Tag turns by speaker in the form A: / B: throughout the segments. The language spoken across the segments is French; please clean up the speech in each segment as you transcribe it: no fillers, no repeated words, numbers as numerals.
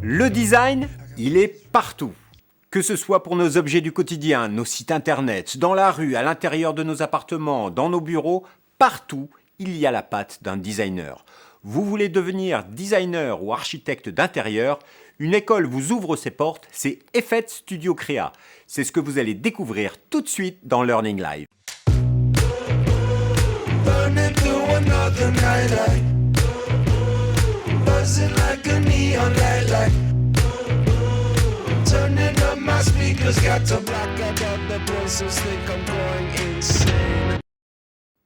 A: Le design, il est partout. Que ce soit pour nos objets du quotidien, nos sites internet, dans la rue, à l'intérieur de nos appartements, dans nos bureaux, partout, il y a la patte d'un designer. Vous voulez devenir designer ou architecte d'intérieur, une école vous ouvre ses portes, c'est EFET Studio Créa. C'est ce que vous allez découvrir tout de suite dans Learning Live.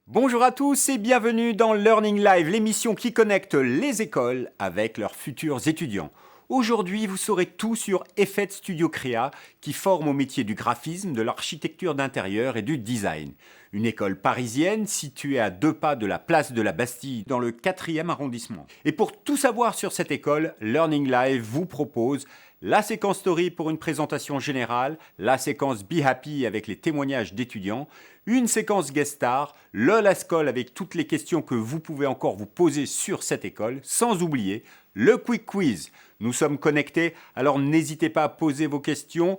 A: Bonjour à tous et bienvenue dans Learning Live, l'émission qui connecte les écoles avec leurs futurs étudiants. Aujourd'hui, vous saurez tout sur EFET Studio Créa qui forme au métier du graphisme, de l'architecture d'intérieur et du design. Une école parisienne située à 2 pas de la place de la Bastille dans le 4e arrondissement. Et pour tout savoir sur cette école, Learning Live vous propose la séquence story pour une présentation générale, la séquence Be Happy avec les témoignages d'étudiants, une séquence guest star, le Last Call avec toutes les questions que vous pouvez encore vous poser sur cette école, sans oublier le Quick Quiz. Nous sommes connectés, alors n'hésitez pas à poser vos questions,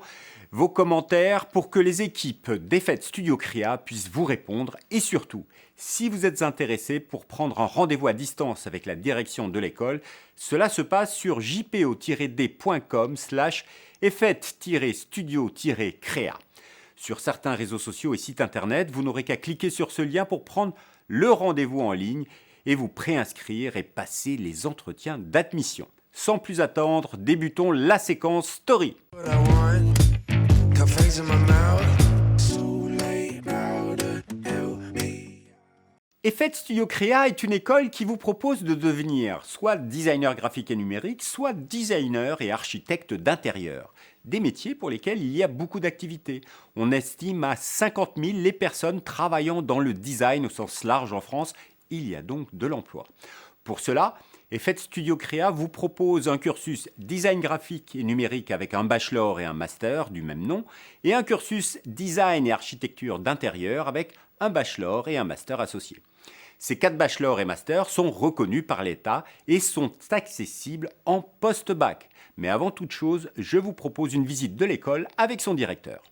A: vos commentaires pour que les équipes d'EFET Studio Créa puissent vous répondre et surtout, si vous êtes intéressé pour prendre un rendez-vous à distance avec la direction de l'école, cela se passe sur jpo-d.com/effet-studio-créa. Sur certains réseaux sociaux et sites internet, vous n'aurez qu'à cliquer sur ce lien pour prendre le rendez-vous en ligne et vous préinscrire et passer les entretiens d'admission. Sans plus attendre, débutons la séquence Story. EFET Studio Créa est une école qui vous propose de devenir soit designer graphique et numérique, soit designer et architecte d'intérieur. Des métiers pour lesquels il y a beaucoup d'activités. On estime à 50 000 les personnes travaillant dans le design au sens large en France. Il y a donc de l'emploi. Pour cela, EFET Studio Créa vous propose un cursus design graphique et numérique avec un bachelor et un master du même nom, et un cursus design et architecture d'intérieur avec un bachelor et un master associés. Ces 4 bachelors et masters sont reconnus par l'État et sont accessibles en post-bac. Mais avant toute chose, je vous propose une visite de l'école avec son directeur.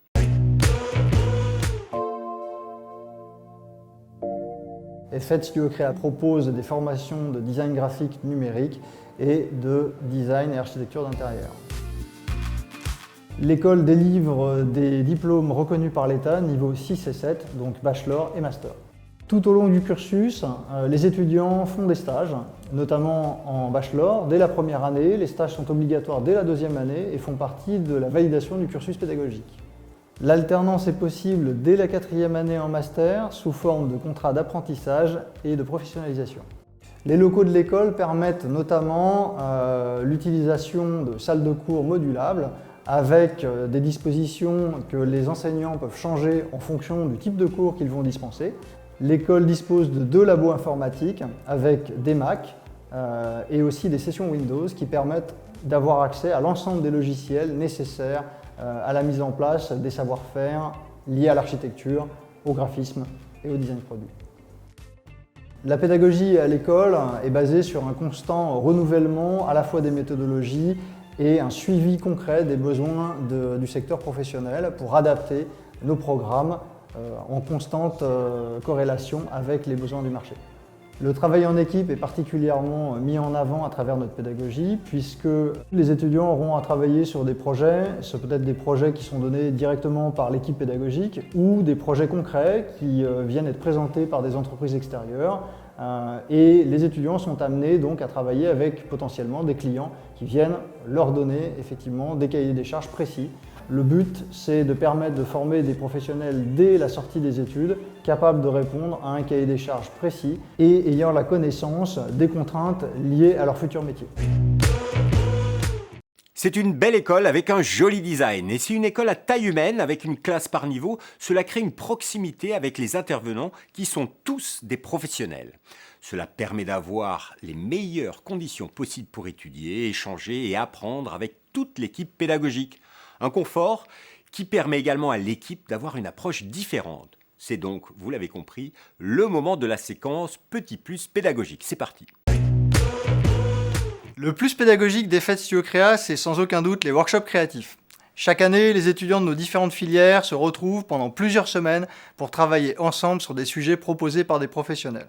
B: EFET Studio Créa propose des formations de design graphique numérique et de design et architecture d'intérieur. L'école délivre des diplômes reconnus par l'État niveau 6 et 7, donc bachelor et master. Tout au long du cursus, les étudiants font des stages, notamment en bachelor. Dès la première année, les stages sont obligatoires dès la 2e année et font partie de la validation du cursus pédagogique. L'alternance est possible dès la 4e année en master sous forme de contrat d'apprentissage et de professionnalisation. Les locaux de l'école permettent notamment l'utilisation de salles de cours modulables avec des dispositions que les enseignants peuvent changer en fonction du type de cours qu'ils vont dispenser. L'école dispose de 2 labos informatiques avec des Mac et aussi des sessions Windows qui permettent d'avoir accès à l'ensemble des logiciels nécessaires à la mise en place des savoir-faire liés à l'architecture, au graphisme et au design produit. La pédagogie à l'école est basée sur un constant renouvellement à la fois des méthodologies et un suivi concret des besoins du secteur professionnel pour adapter nos programmes en constante corrélation avec les besoins du marché. Le travail en équipe est particulièrement mis en avant à travers notre pédagogie puisque les étudiants auront à travailler sur des projets, ce peut être des projets qui sont donnés directement par l'équipe pédagogique ou des projets concrets qui viennent être présentés par des entreprises extérieures et les étudiants sont amenés donc à travailler avec potentiellement des clients qui viennent leur donner effectivement des cahiers des charges précis. Le but, c'est de permettre de former des professionnels dès la sortie des études, capables de répondre à un cahier des charges précis et ayant la connaissance des contraintes liées à leur futur métier.
A: C'est une belle école avec un joli design. Et c'est une école à taille humaine avec une classe par niveau. Cela crée une proximité avec les intervenants qui sont tous des professionnels. Cela permet d'avoir les meilleures conditions possibles pour étudier, échanger et apprendre avec toute l'équipe pédagogique. Un confort qui permet également à l'équipe d'avoir une approche différente. C'est donc, vous l'avez compris, le moment de la séquence Petit Plus pédagogique. C'est parti.
C: Le plus pédagogique d'EFET Studio Créa, c'est sans aucun doute les workshops créatifs. Chaque année, les étudiants de nos différentes filières se retrouvent pendant plusieurs semaines pour travailler ensemble sur des sujets proposés par des professionnels.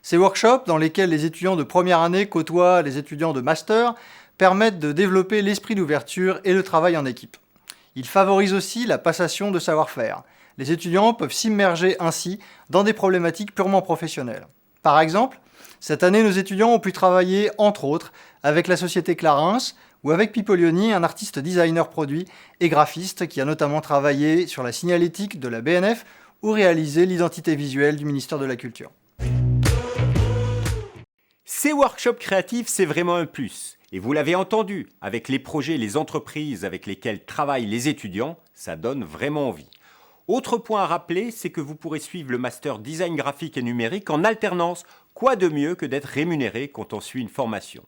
C: Ces workshops, dans lesquels les étudiants de première année côtoient les étudiants de master, permettent de développer l'esprit d'ouverture et le travail en équipe. Ils favorisent aussi la passation de savoir-faire. Les étudiants peuvent s'immerger ainsi dans des problématiques purement professionnelles. Par exemple, cette année, nos étudiants ont pu travailler, entre autres, avec la société Clarins ou avec Pipolioni, un artiste designer produit et graphiste qui a notamment travaillé sur la signalétique de la BNF ou réalisé l'identité visuelle du ministère de la Culture.
A: Ces workshops créatifs, c'est vraiment un plus. Et vous l'avez entendu, avec les projets et les entreprises avec lesquelles travaillent les étudiants, ça donne vraiment envie. Autre point à rappeler, c'est que vous pourrez suivre le master design graphique et numérique en alternance. Quoi de mieux que d'être rémunéré quand on suit une formation?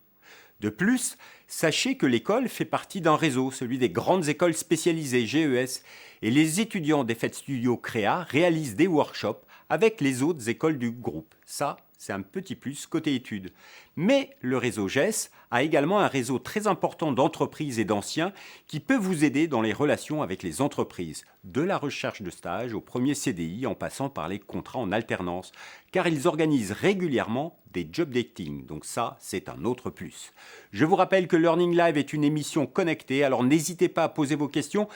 A: De plus, sachez que l'école fait partie d'un réseau, celui des grandes écoles spécialisées GES, et les étudiants d'EFET Studio Créa réalisent des workshops avec les autres écoles du groupe. Ça, c'est un petit plus côté études. Mais le réseau GES a également un réseau très important d'entreprises et d'anciens qui peut vous aider dans les relations avec les entreprises, de la recherche de stage au premier CDI en passant par les contrats en alternance, car ils organisent régulièrement des job dating. Donc ça, c'est un autre plus. Je vous rappelle que Learning Live est une émission connectée, alors n'hésitez pas à poser vos questions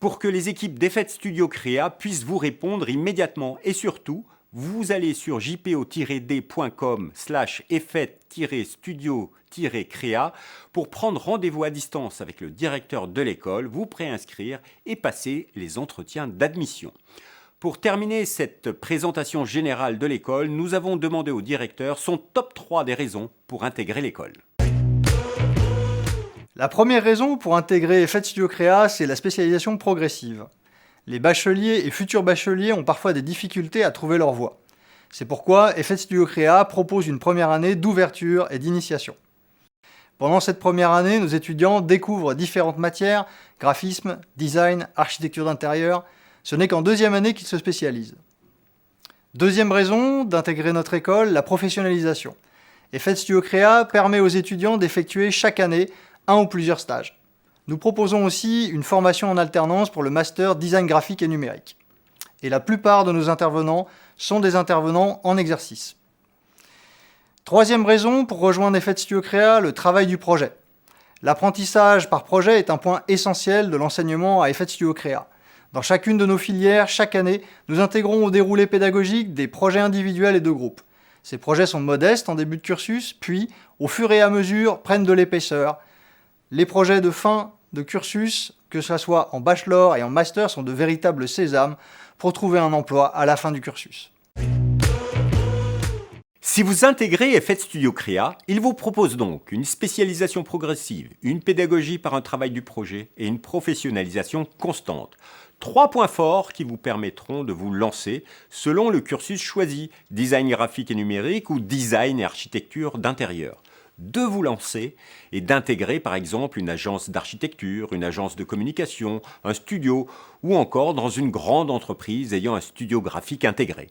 A: pour que les équipes d'EFET Studio Créa puissent vous répondre immédiatement. Et surtout, vous allez sur jpo-d.com/effet-studio-créa pour prendre rendez-vous à distance avec le directeur de l'école, vous préinscrire et passer les entretiens d'admission. Pour terminer cette présentation générale de l'école, nous avons demandé au directeur son top 3 des raisons pour intégrer l'école.
C: La première raison pour intégrer EFET Studio Créa, c'est la spécialisation progressive. Les bacheliers et futurs bacheliers ont parfois des difficultés à trouver leur voie. C'est pourquoi EFET Studio Créa propose une première année d'ouverture et d'initiation. Pendant cette première année, nos étudiants découvrent différentes matières, graphisme, design, architecture d'intérieur. Ce n'est qu'en deuxième année qu'ils se spécialisent. Deuxième raison d'intégrer notre école, la professionnalisation. EFET Studio Créa permet aux étudiants d'effectuer chaque année un ou plusieurs stages. Nous proposons aussi une formation en alternance pour le master design graphique et numérique. Et la plupart de nos intervenants sont des intervenants en exercice. Troisième raison pour rejoindre EFET Studio Créa, le travail du projet. L'apprentissage par projet est un point essentiel de l'enseignement à EFET Studio Créa. Dans chacune de nos filières, chaque année, nous intégrons au déroulé pédagogique des projets individuels et de groupe. Ces projets sont modestes en début de cursus, puis, au fur et à mesure, prennent de l'épaisseur. Les projets de fin de cursus, que ce soit en bachelor et en master, sont de véritables sésames pour trouver un emploi à la fin du cursus.
A: Si vous intégrez EFET Studio Créa, il vous propose donc une spécialisation progressive, une pédagogie par un travail du projet et une professionnalisation constante. 3 points forts qui vous permettront de vous lancer selon le cursus choisi, design graphique et numérique ou design et architecture d'intérieur. De vous lancer et d'intégrer par exemple une agence d'architecture, une agence de communication, un studio ou encore dans une grande entreprise ayant un studio graphique intégré.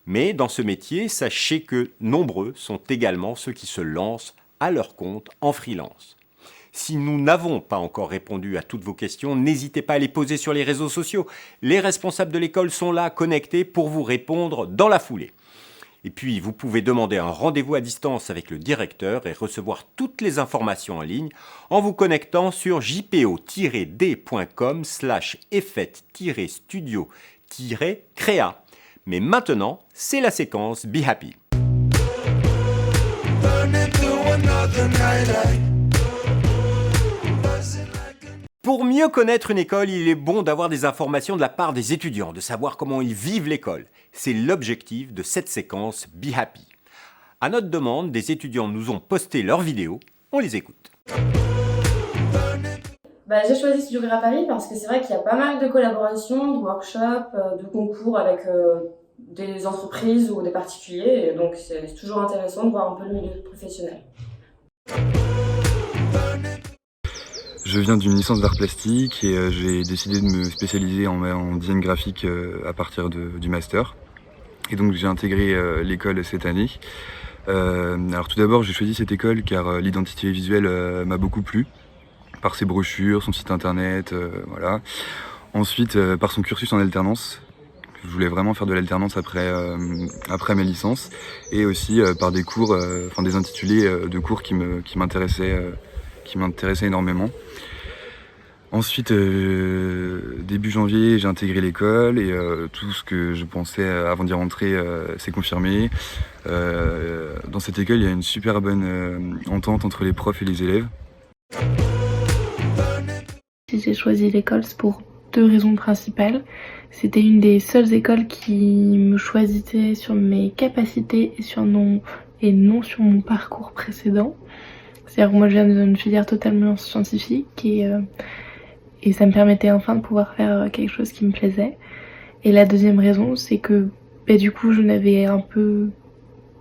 A: Mais dans ce métier, sachez que nombreux sont également ceux qui se lancent à leur compte en freelance. Si nous n'avons pas encore répondu à toutes vos questions, n'hésitez pas à les poser sur les réseaux sociaux. Les responsables de l'école sont là, connectés, pour vous répondre dans la foulée. Et puis, vous pouvez demander un rendez-vous à distance avec le directeur et recevoir toutes les informations en ligne en vous connectant sur jpo-d.com/effet-studio-créa. Mais maintenant, c'est la séquence Be Happy. Pour mieux connaître une école, il est bon d'avoir des informations de la part des étudiants, de savoir comment ils vivent l'école. C'est l'objectif de cette séquence Be Happy. À notre demande, des étudiants nous ont posté leurs vidéos. On les écoute.
D: J'ai choisi Studio Créa Paris parce que c'est vrai qu'il y a pas mal de collaborations, de workshops, de concours avec des entreprises ou des particuliers. Et donc c'est toujours intéressant de voir un peu le milieu professionnel.
E: Je viens d'une licence d'art plastique et j'ai décidé de me spécialiser en design graphique à partir du master. Et donc j'ai intégré l'école cette année. Alors tout d'abord, j'ai choisi cette école car l'identité visuelle m'a beaucoup plu, par ses brochures, son site internet, voilà. Ensuite, par son cursus en alternance. Je voulais vraiment faire de l'alternance après mes licences, et aussi par des cours, des intitulés de cours qui m'intéressaient énormément. Ensuite, début janvier, j'ai intégré l'école et tout ce que je pensais avant d'y rentrer s'est confirmé. Dans cette école, il y a une super bonne entente entre les profs et les élèves.
F: Si j'ai choisi l'école, c'est pour 2 raisons principales. C'était une des seules écoles qui me choisissait sur mes capacités et non sur mon parcours précédent. C'est-à-dire que moi je viens d'une filière totalement scientifique et ça me permettait enfin de pouvoir faire quelque chose qui me plaisait. Et la deuxième raison, c'est que du coup je n'avais un peu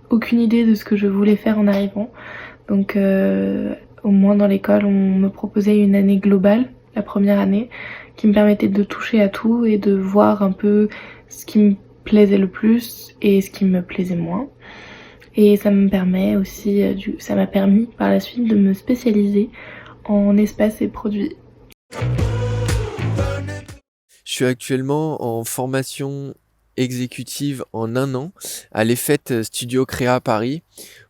F: aucune idée de ce que je voulais faire en arrivant. Donc au moins dans l'école, on me proposait une année globale, la première année, qui me permettait de toucher à tout et de voir un peu ce qui me plaisait le plus et ce qui me plaisait moins. Et ça m'a permis par la suite de me spécialiser en espaces et produits.
G: Je suis actuellement en formation exécutive en 1 an à l'EFET Studio Créa Paris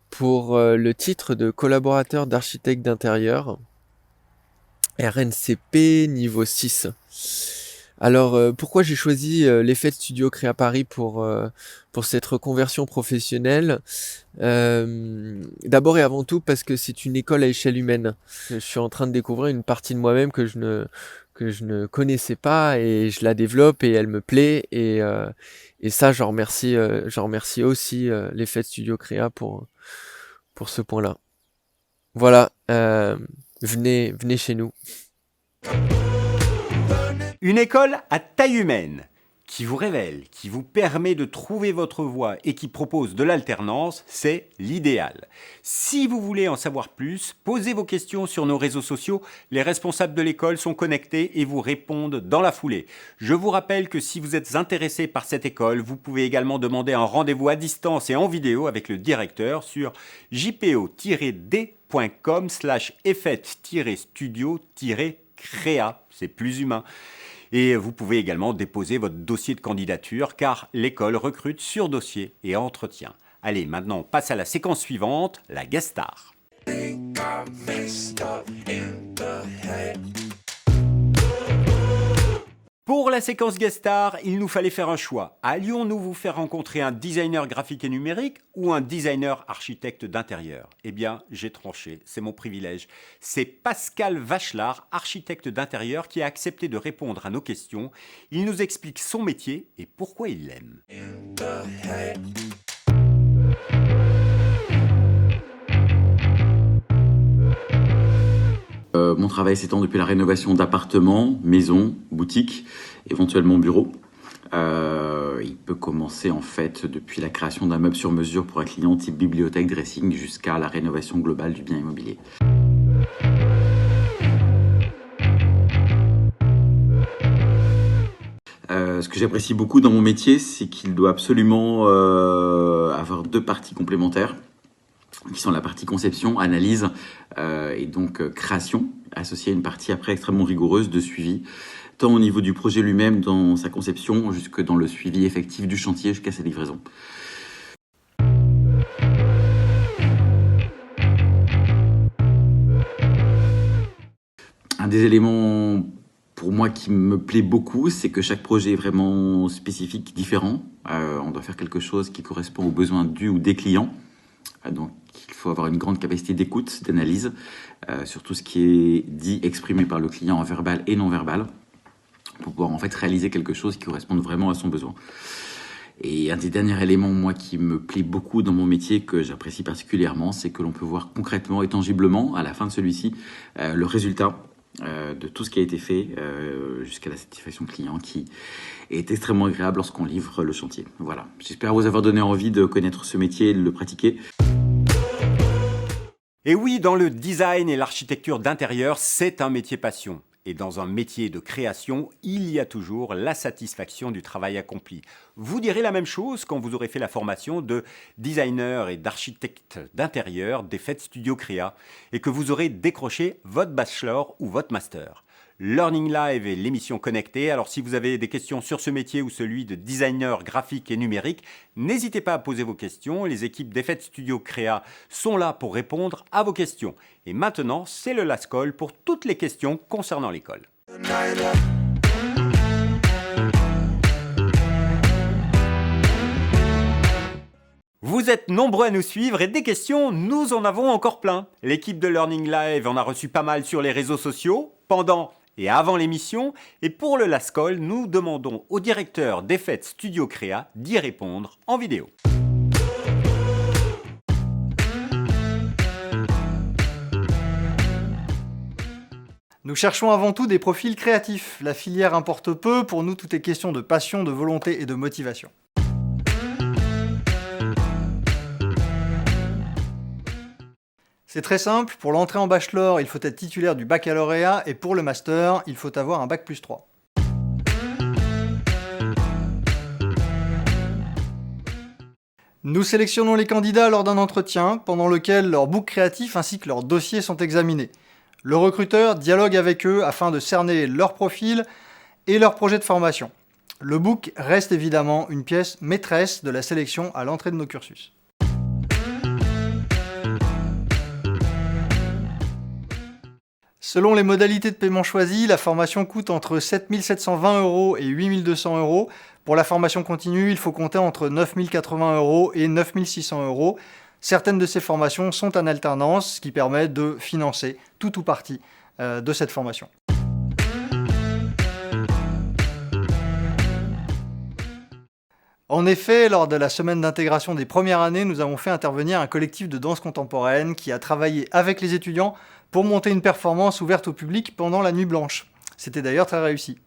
G: pour le titre de collaborateur d'architecte d'intérieur RNCP niveau 6. Alors pourquoi j'ai choisi l'EFET Studio Créa Paris pour cette reconversion professionnelle? D'abord et avant tout parce que c'est une école à échelle humaine. Je suis en train de découvrir une partie de moi-même que je ne connaissais pas et je la développe et elle me plaît et ça j'en remercie aussi l'EFET Studio Créa pour ce point-là. Voilà, venez chez nous.
A: Une école à taille humaine qui vous révèle, qui vous permet de trouver votre voie et qui propose de l'alternance, c'est l'idéal. Si vous voulez en savoir plus, posez vos questions sur nos réseaux sociaux. Les responsables de l'école sont connectés et vous répondent dans la foulée. Je vous rappelle que si vous êtes intéressé par cette école, vous pouvez également demander un rendez-vous à distance et en vidéo avec le directeur sur jpo-d.com/effet-studio-créa. C'est plus humain. Et vous pouvez également déposer votre dossier de candidature car l'école recrute sur dossier et entretien. Allez, maintenant on passe à la séquence suivante, la guest star. Pour la séquence guest star, il nous fallait faire un choix. Allions-nous vous faire rencontrer un designer graphique et numérique ou un designer architecte d'intérieur? Eh bien, j'ai tranché, c'est mon privilège. C'est Pascal Vachelard, architecte d'intérieur, qui a accepté de répondre à nos questions. Il nous explique son métier et pourquoi il l'aime.
H: Mon travail s'étend depuis la rénovation d'appartements, maisons, boutiques, éventuellement bureaux. Il peut commencer en fait depuis la création d'un meuble sur mesure pour un client type bibliothèque dressing jusqu'à la rénovation globale du bien immobilier. Ce que j'apprécie beaucoup dans mon métier, c'est qu'il doit absolument avoir 2 parties complémentaires, qui sont la partie conception, analyse et donc création, associée à une partie après extrêmement rigoureuse de suivi, tant au niveau du projet lui-même dans sa conception, jusque dans le suivi effectif du chantier jusqu'à sa livraison. Un des éléments pour moi qui me plaît beaucoup, c'est que chaque projet est vraiment spécifique, différent. On doit faire quelque chose qui correspond aux besoins du ou des clients. Donc il faut avoir une grande capacité d'écoute, d'analyse, sur tout ce qui est dit, exprimé par le client en verbal et non verbal, pour pouvoir en fait réaliser quelque chose qui corresponde vraiment à son besoin. Et un des derniers éléments, moi, qui me plaît beaucoup dans mon métier, que j'apprécie particulièrement, c'est que l'on peut voir concrètement et tangiblement, à la fin de celui-ci, le résultat de tout ce qui a été fait jusqu'à la satisfaction client, qui est extrêmement agréable lorsqu'on livre le chantier. Voilà, j'espère vous avoir donné envie de connaître ce métier et de le pratiquer.
A: Et oui, dans le design et l'architecture d'intérieur, c'est un métier passion. Et dans un métier de création, il y a toujours la satisfaction du travail accompli. Vous direz la même chose quand vous aurez fait la formation de designer et d'architecte d'intérieur d'Effect Studio Créa et que vous aurez décroché votre bachelor ou votre master. Learning Live est l'émission connectée, alors si vous avez des questions sur ce métier ou celui de designer graphique et numérique, n'hésitez pas à poser vos questions, les équipes d'Effect Studio Créa sont là pour répondre à vos questions. Et maintenant, c'est le last call pour toutes les questions concernant l'école. Vous êtes nombreux à nous suivre et des questions, nous en avons encore plein. L'équipe de Learning Live en a reçu pas mal sur les réseaux sociaux, pendant et avant l'émission, et pour le last call, nous demandons au directeur d'Effect Studio Créa d'y répondre en vidéo.
C: Nous cherchons avant tout des profils créatifs. La filière importe peu, pour nous tout est question de passion, de volonté et de motivation. C'est très simple, pour l'entrée en bachelor, il faut être titulaire du baccalauréat et pour le master, il faut avoir un bac+3. Nous sélectionnons les candidats lors d'un entretien, pendant lequel leur book créatif ainsi que leurs dossiers sont examinés. Le recruteur dialogue avec eux afin de cerner leur profil et leur projet de formation. Le book reste évidemment une pièce maîtresse de la sélection à l'entrée de nos cursus. Selon les modalités de paiement choisies, la formation coûte entre 7 720 € et 8 200 €. Pour la formation continue, il faut compter entre 9 080 € et 9 600 €. Certaines de ces formations sont en alternance, ce qui permet de financer tout ou partie de cette formation. En effet, lors de la semaine d'intégration des premières années, nous avons fait intervenir un collectif de danse contemporaine qui a travaillé avec les étudiants pour monter une performance ouverte au public pendant la nuit blanche. C'était d'ailleurs très réussi.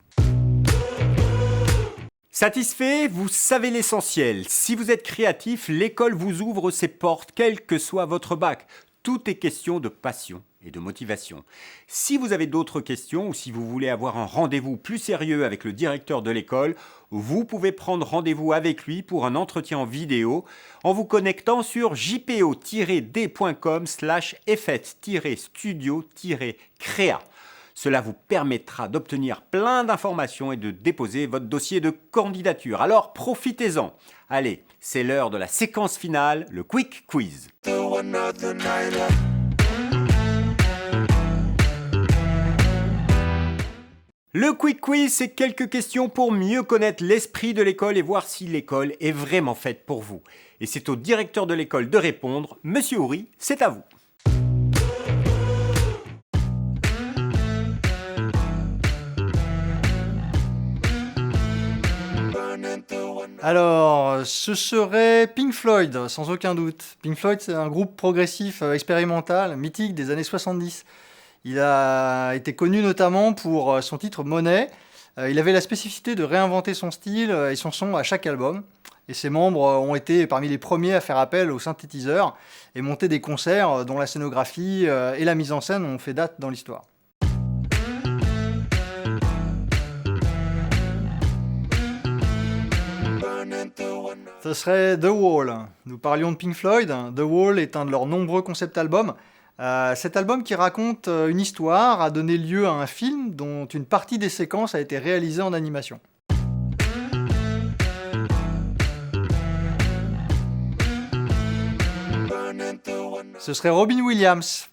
A: Satisfait, vous savez l'essentiel. Si vous êtes créatif, l'école vous ouvre ses portes, quel que soit votre bac. Tout est question de passion et de motivation. Si vous avez d'autres questions ou si vous voulez avoir un rendez-vous plus sérieux avec le directeur de l'école, vous pouvez prendre rendez-vous avec lui pour un entretien en vidéo en vous connectant sur jpo-d.com/effect-studio-créa. Cela vous permettra d'obtenir plein d'informations et de déposer votre dossier de candidature. Alors profitez-en. Allez, c'est l'heure de la séquence finale, le Quick Quiz. Le Quick Quiz, c'est quelques questions pour mieux connaître l'esprit de l'école et voir si l'école est vraiment faite pour vous. Et c'est au directeur de l'école de répondre. Monsieur Houry, c'est à vous.
C: Alors, ce serait Pink Floyd, sans aucun doute. Pink Floyd, c'est un groupe progressif expérimental, mythique des années 70. Il a été connu notamment pour son titre Money. Il avait la spécificité de réinventer son style et son son à chaque album. Et ses membres ont été parmi les premiers à faire appel aux synthétiseurs et monter des concerts dont la scénographie et la mise en scène ont fait date dans l'histoire. Ce serait The Wall. Nous parlions de Pink Floyd. The Wall est un de leurs nombreux concept albums. Cet album qui raconte une histoire a donné lieu à un film dont une partie des séquences a été réalisée en animation. Ce serait Robin Williams.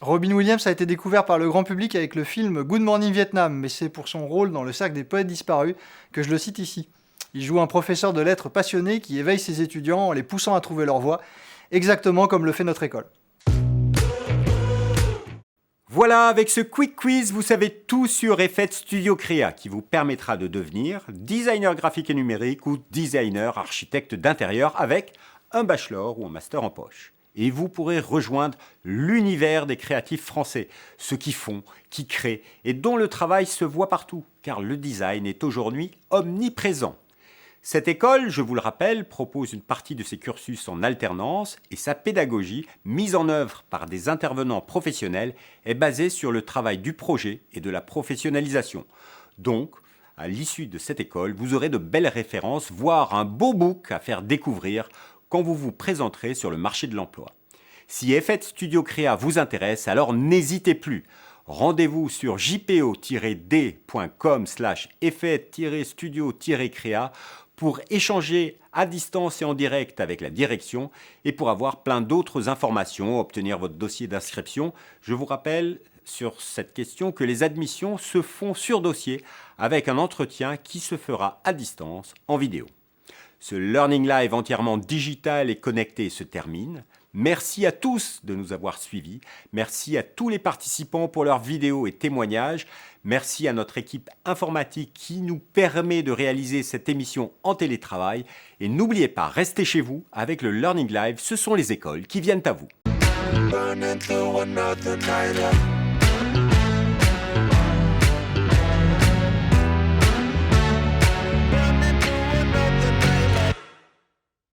C: Robin Williams a été découvert par le grand public avec le film Good Morning Vietnam, mais c'est pour son rôle dans le Cercle des poètes disparus que je le cite ici. Il joue un professeur de lettres passionné qui éveille ses étudiants en les poussant à trouver leur voie, exactement comme le fait notre école.
A: Voilà, avec ce Quick Quiz, vous savez tout sur Effect Studio Créa qui vous permettra de devenir designer graphique et numérique ou designer architecte d'intérieur avec un bachelor ou un master en poche. Et vous pourrez rejoindre l'univers des créatifs français, ceux qui font, qui créent et dont le travail se voit partout, car le design est aujourd'hui omniprésent. Cette école, je vous le rappelle, propose une partie de ses cursus en alternance et sa pédagogie, mise en œuvre par des intervenants professionnels, est basée sur le travail du projet et de la professionnalisation. Donc, à l'issue de cette école, vous aurez de belles références, voire un beau book à faire découvrir quand vous vous présenterez sur le marché de l'emploi. Si FED Studio Créa vous intéresse, alors n'hésitez plus. Rendez-vous sur jpo-d.com/effet-studio-créa pour échanger à distance et en direct avec la direction et pour avoir plein d'autres informations, obtenir votre dossier d'inscription. Je vous rappelle sur cette question que les admissions se font sur dossier avec un entretien qui se fera à distance en vidéo. Ce Learning Live entièrement digital et connecté se termine. Merci à tous de nous avoir suivis. Merci à tous les participants pour leurs vidéos et témoignages. Merci à notre équipe informatique qui nous permet de réaliser cette émission en télétravail. Et n'oubliez pas, restez chez vous avec le Learning Live. Ce sont les écoles qui viennent à vous.